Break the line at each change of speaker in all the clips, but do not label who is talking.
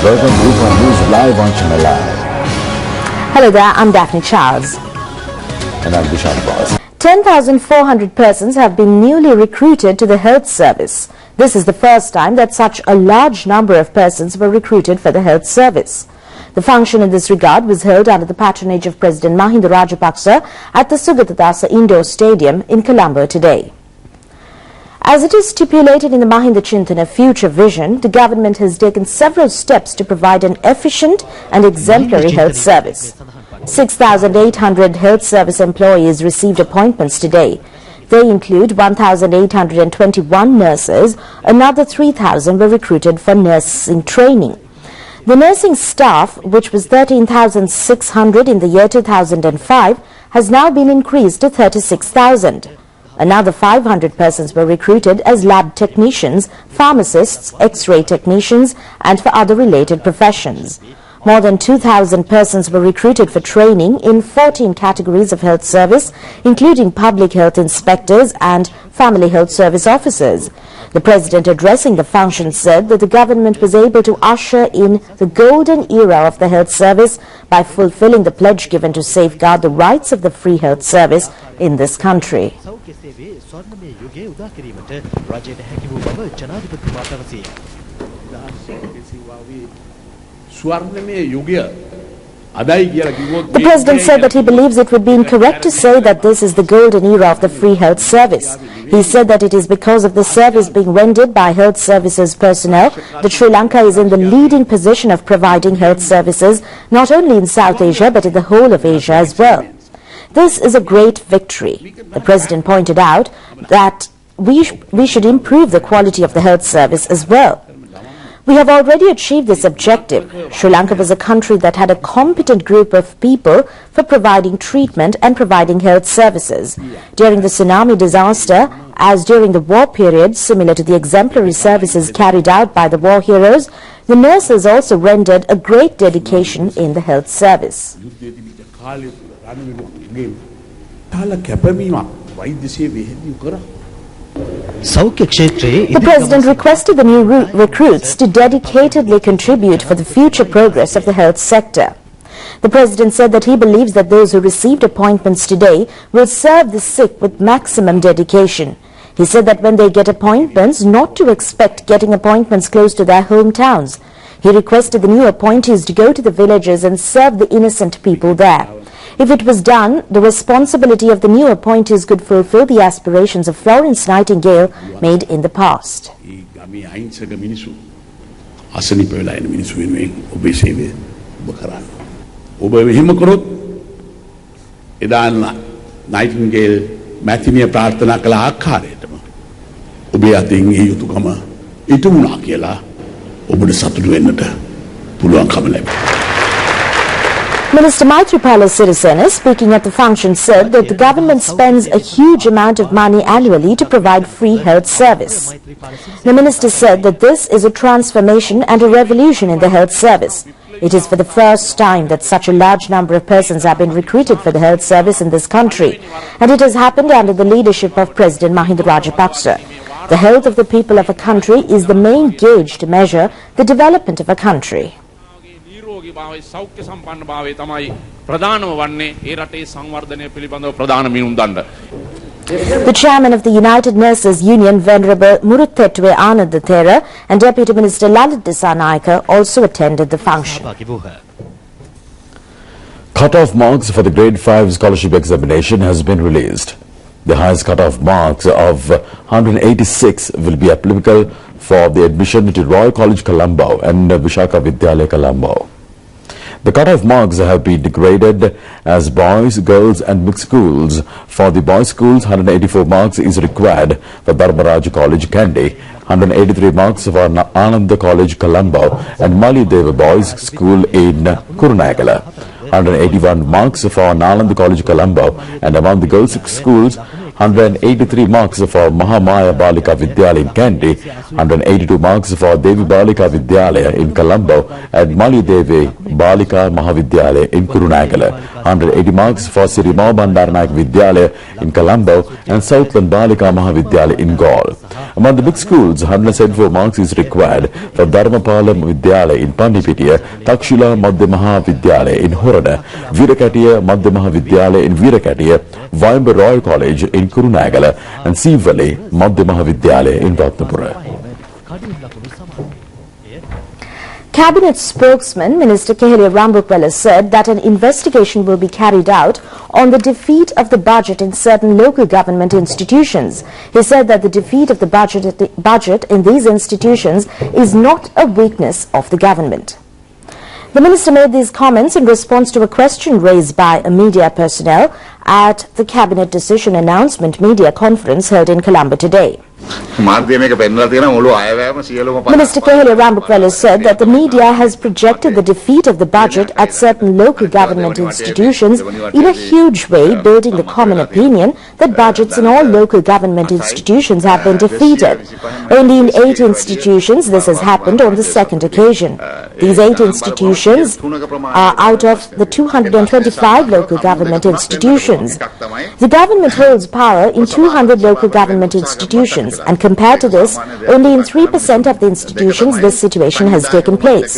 Welcome to Rupavahini News Live on Channel Live.
Hello there, I'm Daphne Charles.
And I'm Vishal Boss.
10,400 persons have been newly recruited to the health service. This is the first time that such a large number of persons were recruited for the health service. The function in this regard was held under the patronage of President Mahinda Rajapaksa at the Sugatadasa Indoor Stadium in Colombo today. As it is stipulated in the Mahinda Chintana Future Vision, the government has taken several steps to provide an efficient and exemplary health service. 6,800 health service employees received appointments today. They include 1,821 nurses. Another 3,000 were recruited for nursing training. The nursing staff, which was 13,600 in the year 2005, has now been increased to 36,000. Another 500 persons were recruited as lab technicians, pharmacists, X-ray technicians, and for other related professions. More than 2,000 persons were recruited for training in 14 categories of health service, including public health inspectors and family health service officers. The President, addressing the function, said that the government was able to usher in the golden era of the health service by fulfilling the pledge given to safeguard the rights of the free health service in this country. The President said that he believes it would be incorrect to say that this is the golden era of the free health service. He said that it is because of the service being rendered by health services personnel that Sri Lanka is in the leading position of providing health services not only in South Asia but in the whole of Asia as well. This is a great victory. The President pointed out that we should improve the quality of the health service as well. We have already achieved this objective. Sri Lanka was a country that had a competent group of people for providing treatment and providing health services. During the tsunami disaster, as during the war period, similar to the exemplary services carried out by the war heroes, the nurses also rendered a great dedication in the health service. The President requested the new recruits to dedicatedly contribute for the future progress of the health sector. The President said that he believes that those who received appointments today will serve the sick with maximum dedication. He said that when they get appointments, not to expect getting appointments close to their hometowns. He requested the new appointees to go to the villages and serve the innocent people there. If it was done, the responsibility of the new appointees could fulfill the aspirations of Florence Nightingale made in the past. Minister Maithripala Sirisena, speaking at the function, said that the government spends a huge amount of money annually to provide free health service. The minister said that this is a transformation and a revolution in the health service. It is for the first time that such a large number of persons have been recruited for the health service in this country, and it has happened under the leadership of President Mahinda Rajapaksa. The health of the people of a country is the main gauge to measure the development of a country. The chairman of the United Nurses Union, Venerable Muruthetwe Anandathera, and Deputy Minister Lalit Dissanayake also attended the function.
Cut-off marks for the Grade 5 scholarship examination has been released. The highest cut-off marks of 186 will be applicable for the admission to Royal College Colombo and Vishaka Vidyalaya Colombo. The cut-off marks have been degraded as boys, girls and mixed schools. For the boys' schools, 184 marks is required for Dharmaraj College, Kandy, 183 marks for Ananda College, Colombo and Malideva Boys' School in Kurunegala, 181 marks for Nalanda College, Colombo, and among the girls' schools, 183 marks for Mahamaya Balika Vidyalaya in Kandy, 182 marks for Devi Balika Vidyalaya in Colombo, and Mali Devi Balika Mahavidyalaya in Kurunagala, 180 marks for Sirima Bandaranayak Vidyalaya in Colombo, and Southland Balika Mahavidyalaya in Gaul. Among the big schools, 174 marks is required for Dharmapalam Vidyalaya in Pandipitiya, Takshila Madhya Mahavidyalaya in Horana, Virakatiya Madhya Mahavidyalaya in Virakatiya, Vimba Royal College in Kurunagala, and Sivali Madhya Mahavidyalaya in Ratnapura.
Cabinet spokesman Minister Kehlia Rambukwala said that an investigation will be carried out on the defeat of the budget in certain local government institutions. He said that the defeat of the budget in these institutions is not a weakness of the government. The minister made these comments in response to a question raised by a media personnel at the cabinet decision announcement media conference held in Colombo today. Minister Kehlia Rambukwala said that the media has projected the defeat of the budget at certain local government institutions in a huge way, building the common opinion that budgets in all local government institutions have been defeated. Only in 8 institutions this has happened on the second occasion. These 8 institutions are out of the 225 local government institutions. The government holds power in 200 local government institutions, and compared to this, only in 3% of the institutions this situation has taken place.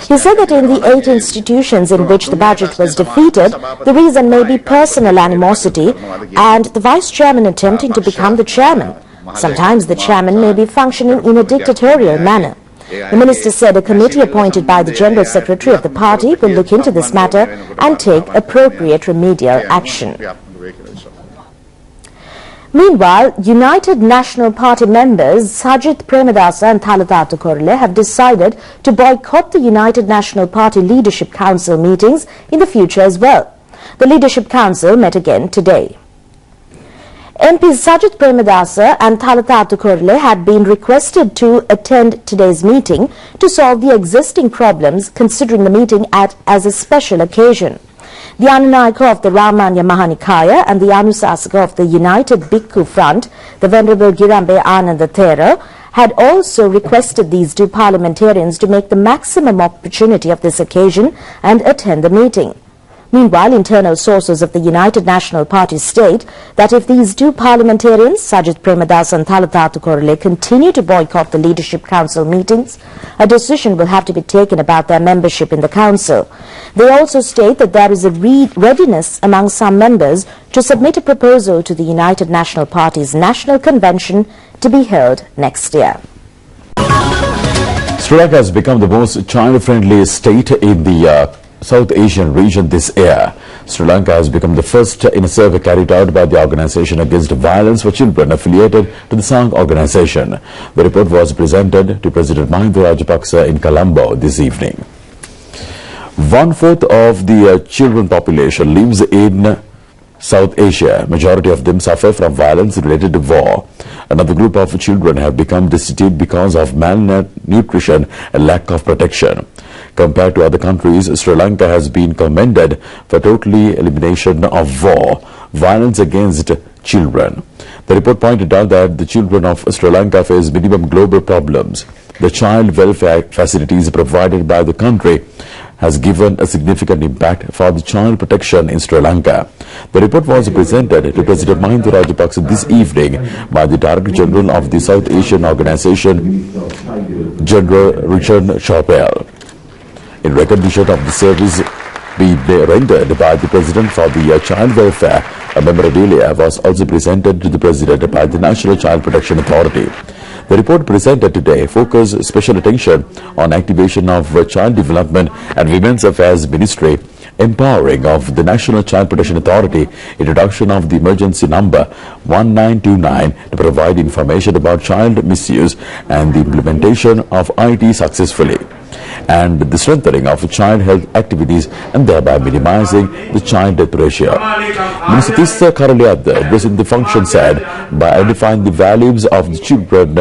He said that in the 8 institutions in which the budget was defeated, the reason may be personal animosity and the vice chairman attempting to become the chairman. Sometimes the chairman may be functioning in a dictatorial manner. The minister said a committee appointed by the General Secretary of the party will look into this matter and take appropriate remedial action. Meanwhile, United National Party members Sajith Premadasa and Thalathathu Korle have decided to boycott the United National Party Leadership Council meetings in the future as well. The Leadership Council met again today. MPs Sajith Premadasa and Thalathathu Korle had been requested to attend today's meeting to solve the existing problems, considering the meeting as a special occasion. The Anunayaka of the Ramanya Mahanikaya and the Anusasaka of the United Bhikkhu Front, the Venerable Girambe Ananda Thera, had also requested these 2 parliamentarians to make the maximum opportunity of this occasion and attend the meeting. Meanwhile, internal sources of the United National Party state that if these 2 parliamentarians, Sajith Premadasa and Thalathathu Korle, continue to boycott the Leadership Council meetings, a decision will have to be taken about their membership in the Council. They also state that there is a readiness among some members to submit a proposal to the United National Party's National Convention to be held next year.
Sri Lanka has become the most child-friendly state in the South Asian region this year. Sri Lanka has become the first in a survey carried out by the Organization Against Violence for Children affiliated to the SANG organization. The report was presented to President Mahinda Rajapaksa in Colombo this evening. 1/4 of the children population lives in South Asia. Majority of them suffer from violence related to war. Another group of children have become destitute because of malnutrition and lack of protection. Compared to other countries, Sri Lanka has been commended for totally elimination of war, violence against children. The report pointed out that the children of Sri Lanka face minimum global problems. The child welfare facilities provided by the country has given a significant impact for the child protection in Sri Lanka. The report was presented to President Mahinda Rajapaksa this evening by the Director General of the South Asian Organization, General Richard Chopel. In recognition of the service being rendered by the President for the child welfare, a memorabilia was also presented to the President by the National Child Protection Authority. The report presented today focused special attention on activation of Child Development and Women's Affairs Ministry, empowering of the National Child Protection Authority, introduction of the emergency number 1929 to provide information about child misuse, and the implementation of IT successfully, and the strengthening of child health activities and thereby minimizing the child death ratio. Minister Tissa Karaliadda, addressing the function, said by identifying the values of the children,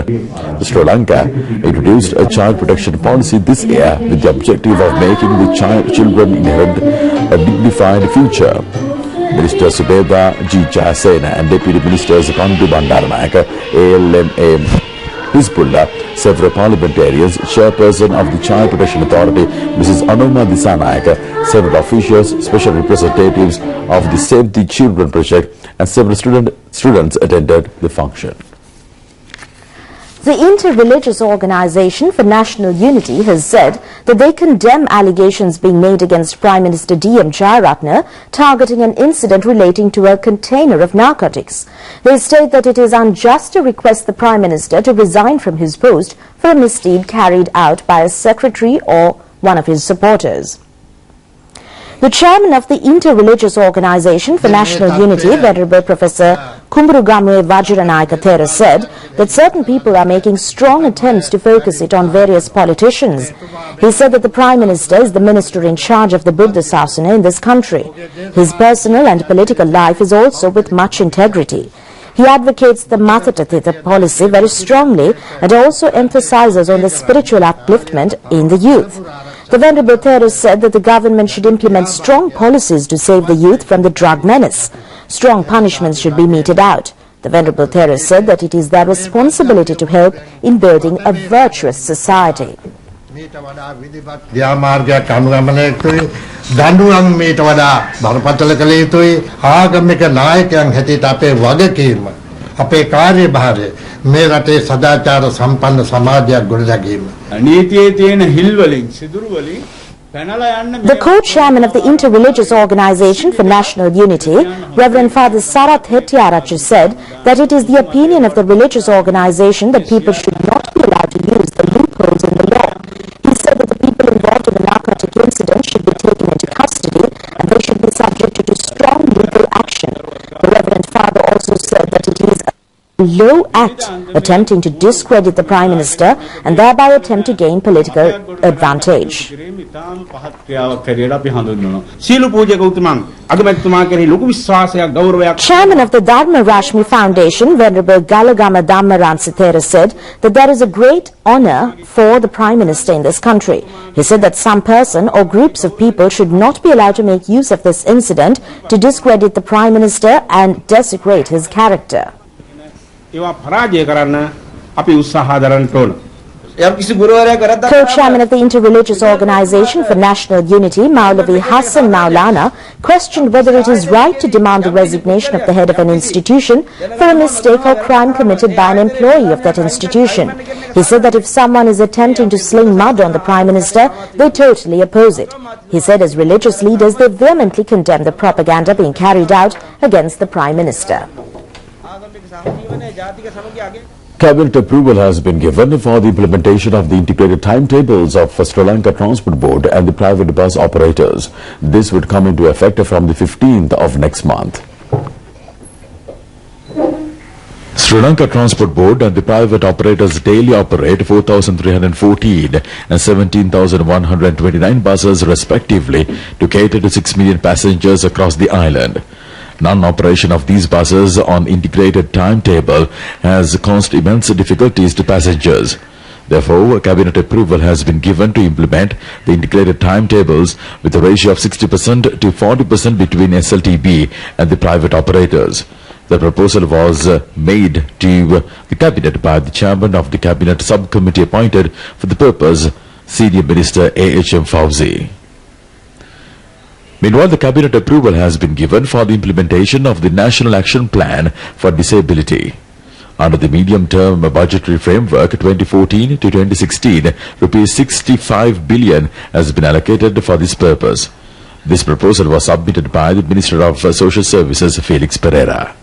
Sri Lanka introduced a child protection policy this year with the objective of making the children inherit a dignified future. Minister Subeda G. Jayasena and Deputy Ministers Kandu Bandaranayake, ALMA Hizbullah, several parliamentarians, Chairperson of the Child Protection Authority, Mrs. Anuma Disanayake, several officials, special representatives of the Save the Children project, and several students attended the function.
The Inter-Religious Organization for National Unity has said that they condemn allegations being made against Prime Minister D.M. Jayaratne targeting an incident relating to a container of narcotics. They state that it is unjust to request the Prime Minister to resign from his post for a misdeed carried out by a secretary or one of his supporters. The chairman of the Inter-Religious Organization for National Unity, Venerable Professor Kumburugamwe Vajiranayaka said that certain people are making strong attempts to focus it on various politicians. He said that the Prime Minister is the minister in charge of the Buddha Sasana in this country. His personal and political life is also with much integrity. He advocates the Matatathita policy very strongly and also emphasizes on the spiritual upliftment in the youth. The Venerable Theros said that the government should implement strong policies to save the youth from the drug menace. Strong punishments should be meted out. The Venerable Theros said that it is their responsibility to help in building a virtuous society.
අපේ කාර්යභාරය මේ රටේ සදාචාර සම්පන්න සමාජයක් ගොඩනැගීම. නීතියේ තියෙන හිල් වලින් සිදුරු වලින් පැනලා යන්න.
The co-chairman of the Inter-Religious Organization for National Unity, Reverend Father Sarath Hettiarachchi, said that it is the opinion of the religious organization that people should not be allowed to use the loopholes in the law. He said that the people involved in the narcotic incident should be taken into custody and they should be subjected to strong legal action. The Reverend Father also said that it is a low act attempting to discredit the Prime Minister and thereby attempt to gain political advantage. Chairman of the Dharma Rashmi Foundation, Venerable Galagama Dhammaransathera, said that there is a great honor for the Prime Minister in this country. He said that some person or groups of people should not be allowed to make use of this incident to discredit the Prime Minister and desecrate his character. Co-chairman of the Inter-Religious Organization for National Unity, Maulavi Hassan Maulana, questioned whether it is right to demand the resignation of the head of an institution for a mistake or crime committed by an employee of that institution. He said that if someone is attempting to sling mud on the Prime Minister, they totally oppose it. He said as religious leaders, they vehemently condemn the propaganda being carried out against the Prime Minister.
Cabinet approval has been given for the implementation of the integrated timetables of Sri Lanka Transport Board and the private bus operators. This would come into effect from the 15th of next month. Sri Lanka Transport Board and the private operators daily operate 4,314 and 17,129 buses respectively to cater to 6 million passengers across the island. Non-operation of these buses on integrated timetable has caused immense difficulties to passengers. Therefore, cabinet approval has been given to implement the integrated timetables with a ratio of 60% to 40% between SLTB and the private operators. The proposal was made to the cabinet by the chairman of the cabinet subcommittee appointed for the purpose, Senior Minister A.H.M. Fauzi. Meanwhile, the cabinet approval has been given for the implementation of the National Action Plan for Disability. Under the medium-term budgetary framework 2014 to 2016, rupees 65 billion has been allocated for this purpose. This proposal was submitted by the Minister of Social Services, Felix Pereira.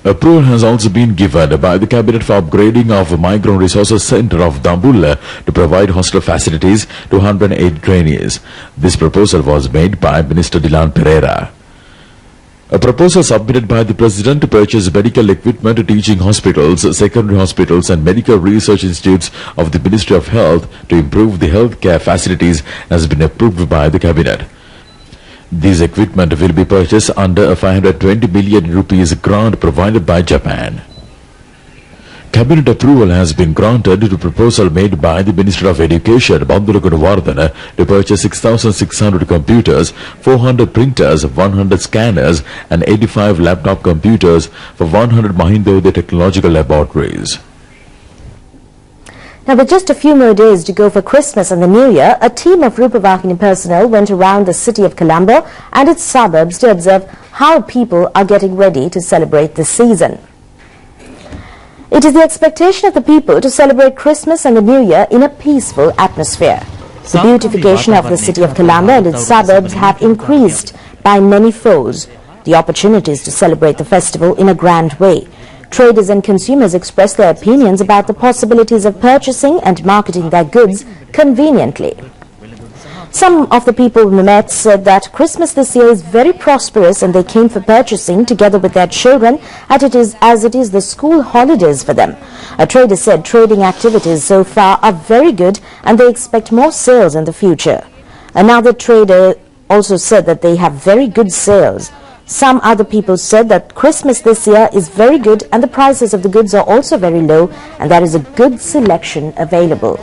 Approval has also been given by the Cabinet for upgrading of Migrant Resources Center of Dambulla to provide hostel facilities to 108 trainees. This proposal was made by Minister Dilan Pereira. A proposal submitted by the President to purchase medical equipment to teaching hospitals, secondary hospitals and medical research institutes of the Ministry of Health to improve the healthcare facilities has been approved by the Cabinet. These equipment will be purchased under a 520 billion rupees grant provided by Japan. Cabinet approval has been granted to a proposal made by the Minister of Education, Bandula Gunawardena, to purchase 6,600 computers, 400 printers, 100 scanners and 85 laptop computers for 100 Mahindodaya technological laboratories.
Now, with just a few more days to go for Christmas and the New Year, a team of Rupavahini personnel went around the city of Colombo and its suburbs to observe how people are getting ready to celebrate this season. It is the expectation of the people to celebrate Christmas and the New Year in a peaceful atmosphere. The beautification of the city of Colombo and its suburbs have increased by many folds the opportunities to celebrate the festival in a grand way. Traders and consumers express their opinions about the possibilities of purchasing and marketing their goods conveniently. Some of the people we met said that Christmas this year is very prosperous and they came for purchasing together with their children as it is the school holidays for them. A trader said trading activities so far are very good and they expect more sales in the future. Another trader also said that they have very good sales. Some other people said that Christmas this year is very good and the prices of the goods are also very low and there is a good selection available.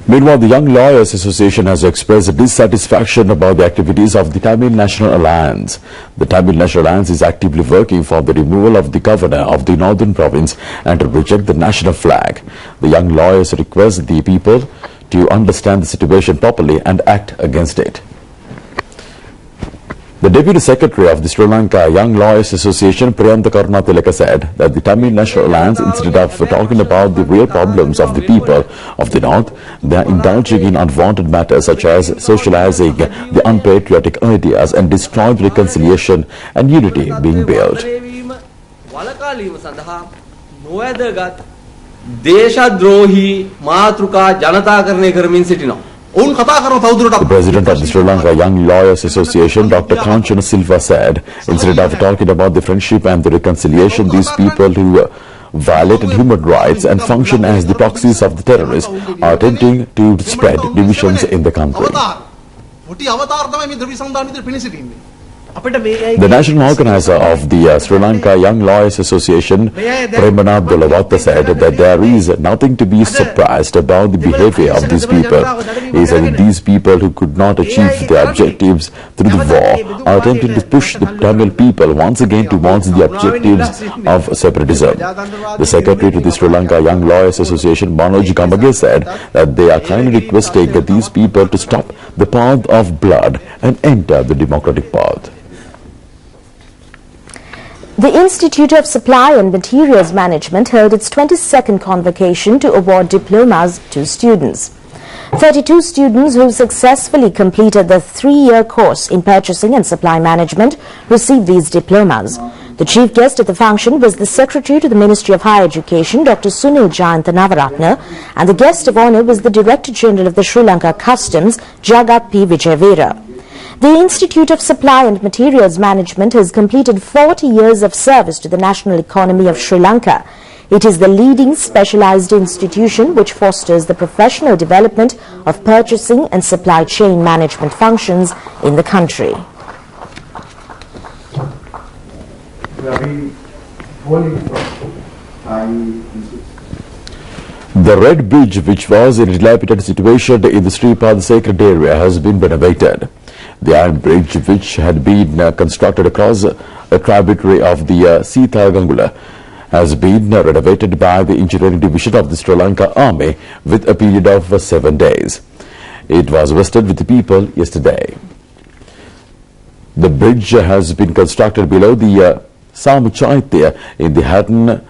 Meanwhile, the Young Lawyers Association has expressed dissatisfaction about the activities of the Tamil National Alliance. The Tamil National Alliance is actively working for the removal of the governor of the northern province and to reject the national flag. The Young Lawyers request the people to understand the situation properly and act against it. The Deputy Secretary of the Sri Lanka Young Lawyers Association, Priyanta Karunatilaka, said that the Tamil National Alliance, instead of talking about the real problems of the people of the North, they are indulging in unwanted matters such as socializing the unpatriotic ideas and destroying reconciliation and unity being built. The President of the Sri Lanka Young Lawyers Association, Dr. Kanchana Silva, said, instead of talking about the friendship and the reconciliation, these people who violated human rights and function as the proxies of the terrorists are attempting to spread divisions in the country. The national organizer of the Sri Lanka Young Lawyers Association, Premana Dolawata, said that there is nothing to be surprised about the behavior of these people. He said that these people who could not achieve their objectives through the war are attempting to push the Tamil people once again towards the objectives of separatism. The secretary to the Sri Lanka Young Lawyers Association, Manoj Gambage, said that they are kindly requesting these people to stop the path of blood and enter the democratic path.
The Institute of Supply and Materials Management held its 22nd convocation to award diplomas to students. 32 students who successfully completed the 3-year course in Purchasing and Supply Management received these diplomas. The chief guest at the function was the Secretary to the Ministry of Higher Education, Dr. Sunil Jayanta Navaratna, and the guest of honour was the Director General of the Sri Lanka Customs, Jagat P. Vijayveera. The Institute of Supply and Materials Management has completed 40 years of service to the national economy of Sri Lanka. It is the leading specialized institution which fosters the professional development of purchasing and supply chain management functions in the country.
The Red Bridge, which was in a dilapidated situation in the Sripad sacred area, has been renovated. The Iron Bridge, which had been constructed across a tributary of the Sita Gangula, has been renovated by the Engineering Division of the Sri Lanka Army with a period of 7 days. It was vested with the people yesterday. The bridge has been constructed below the Samuchaitya in the Hatton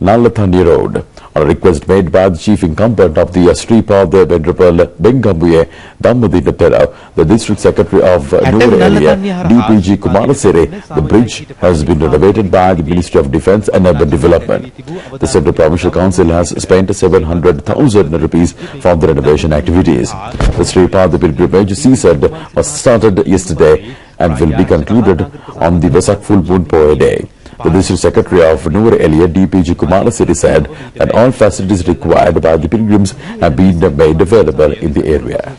Nalathani Road. On a request made by the chief incumbent of the Sripad Venerable Bengambuye Dammadina Pera, the district secretary of Noor area, DPG Kumarasere, the bridge has been renovated by the Ministry of Defence and Urban Development. The Central Provincial Council has spent 700,000 rupees for the renovation activities. The Sripad pilgrimage season was started yesterday and will be concluded on the Vesak full moon Poe day. The District Secretary of Noor area, DPG Kumarasiri, said that all facilities required by the pilgrims have been made available in the area.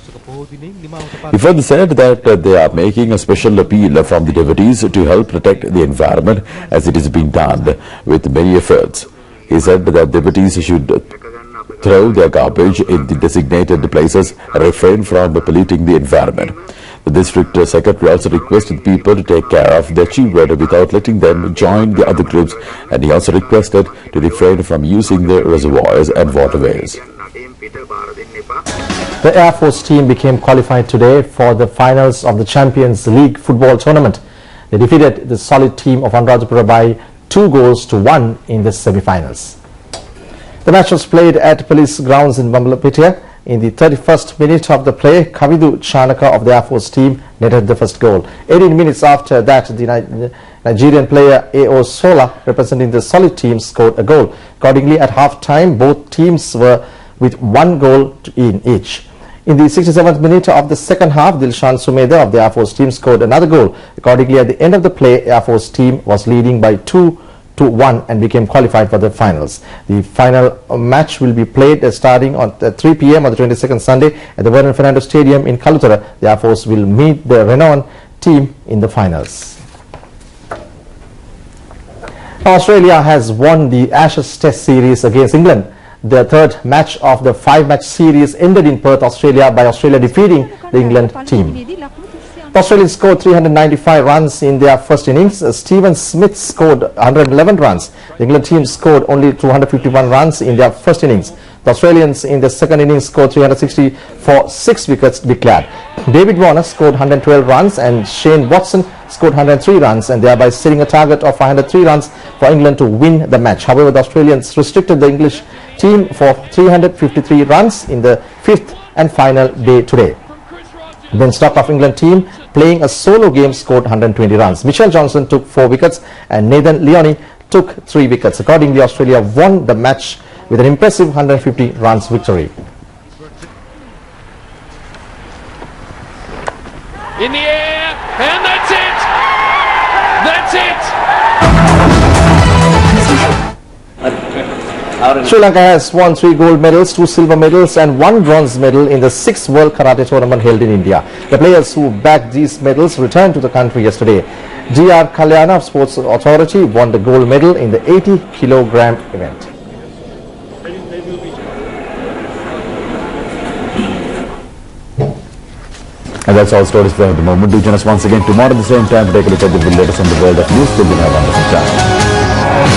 He further said that they are making a special appeal from the devotees to help protect the environment as it is being done with many efforts. He said that devotees should throw their garbage in the designated places and refrain from polluting the environment. The district secretary also requested people to take care of their children without letting them join the other groups, and he also requested to refrain from using the reservoirs and waterways.
The Air Force team became qualified today for the finals of the Champions League football tournament. They defeated the solid team of Anuradhapura by 2-1 in the semi-finals. The match was played at police grounds in Bambalapitiya. In the 31st minute of the play, Kavidu Chanaka of the Air Force team netted the first goal. 18 minutes after that, the Nigerian player A.O. Sola, representing the solid team, scored a goal. Accordingly, at half-time, both teams were with 1 goal in each. In the 67th minute of the second half, Dilshan Sumedha of the Air Force team scored another goal. Accordingly, at the end of the play, Air Force team was leading by 2-1 and became qualified for the finals. The final match will be played starting on 3 p.m. on the 22nd Sunday at the Vernon Fernando Stadium in Kaluthara. The Air Force will meet the renowned team in the finals. Australia has won the Ashes Test series against England. The third match of the 5-match series ended in Perth, Australia, by Australia defeating the England team. The Australians scored 395 runs in their first innings. Stephen Smith scored 111 runs. The England team scored only 251 runs in their first innings. The Australians in the second innings scored 360 for 6 wickets declared. David Warner scored 112 runs and Shane Watson scored 103 runs, and thereby setting a target of 503 runs for England to win the match. However, the Australians restricted the English team for 353 runs in the 5th and final day today. Ben Stokes of England team, playing a solo game, scored 120 runs. Mitchell Johnson took 4 wickets and Nathan Leone took 3 wickets. Accordingly, Australia won the match with an impressive 150 runs victory.
In the air, and that's it! That's it!
Sri Lanka has won 3 gold medals, 2 silver medals and 1 bronze medal in the 6th World Karate Tournament held in India. The players who bagged these medals returned to the country yesterday. G.R. Kalyana of Sports Authority won the gold medal in the 80-kilogram event.
And that's all stories for the moment. Do join us once again tomorrow at the same time to take a look at the latest on the world of news. Till then, have a wonderful time.